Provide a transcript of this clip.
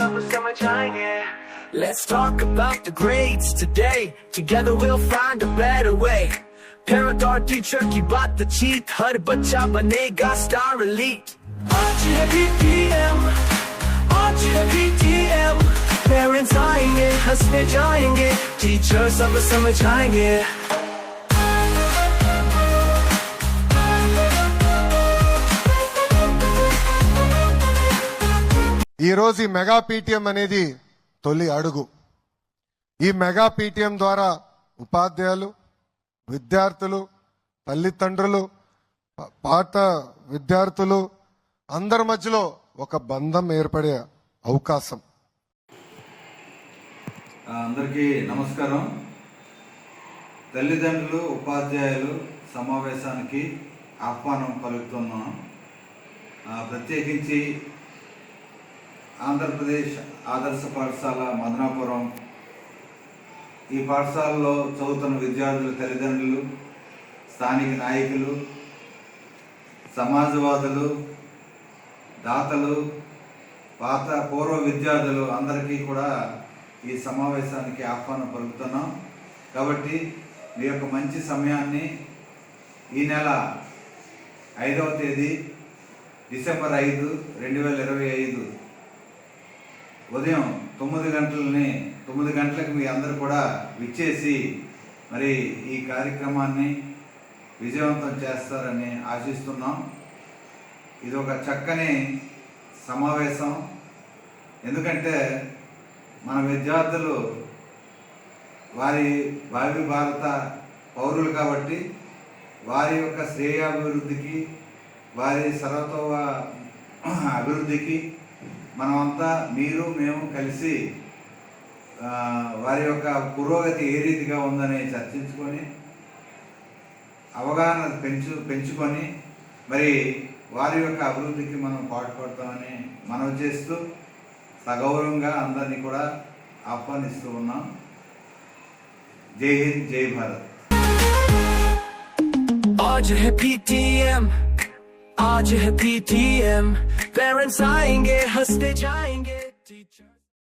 सब समझ आएंगे. Let's talk about the grades today. Together we'll find a better way. Parent और teacher की बात चीत, हर बच्चा बनेगा स्टार एलीट. आज है PTM, आज है PTM. Parents आएंगे, हंसने जाएंगे, teacher सब समझ आएंगे. ఈ రోజు ఈ మెగా పీటీఎం అనేది తొలి అడుగు. ఈ మెగా పీటీఎం ద్వారా ఉపాధ్యాయులు, విద్యార్థులు, తల్లిదండ్రులు, పాత విద్యార్థులు అందరి మధ్యలో ఒక బంధం ఏర్పడే అవకాశం. అందరికీ నమస్కారం. తల్లిదండ్రులు, ఉపాధ్యాయులు సమావేశానికి ఆహ్వానం పలుకుతున్నాం. ప్రత్యేకించి ఆంధ్రప్రదేశ్ ఆదర్శ పాఠశాల మదనాపురం, ఈ పాఠశాలలో చదువుతున్న విద్యార్థుల తల్లిదండ్రులు, స్థానిక నాయకులు, సమాజవాదులు, దాతలు, పూర్వ విద్యార్థులు అందరికీ కూడా ఈ సమావేశానికి ఆహ్వానం పలుకుతున్నాం. కాబట్టి మీ యొక్క మంచి సమయాన్ని ఈ నెల 5వ తేదీ డిసెంబర్ 5, 2025 ఉదయం 9 గంటలకు మీ అందరూ కూడా విచ్చేసి మరి ఈ కార్యక్రమాన్ని విజయవంతం చేస్తారని ఆశిస్తున్నాం. ఇది ఒక చక్కని సమావేశం. ఎందుకంటే మన విద్యార్థులు వారి భావి భారత పౌరులు కాబట్టి వారి యొక్క శ్రేయాభివృద్ధికి, వారి సర్వతోవ అభివృద్ధికి మనమంతా మీరు మేము కలిసి వారి యొక్క పురోగతి ఏ రీతిగా ఉందని చర్చించుకొని అవగాహన పెంచుకొని మరి వారి యొక్క అభివృద్ధికి మనం పాటుపడతామని మనవి చేస్తూ సగౌరవంగా అందరినీ కూడా ఆహ్వానిస్తూ ఉన్నాం. జై హింద్, జై భారత్. आज है PTM, आज है PTM. Parents आएंगे, हंसते जाएंगे.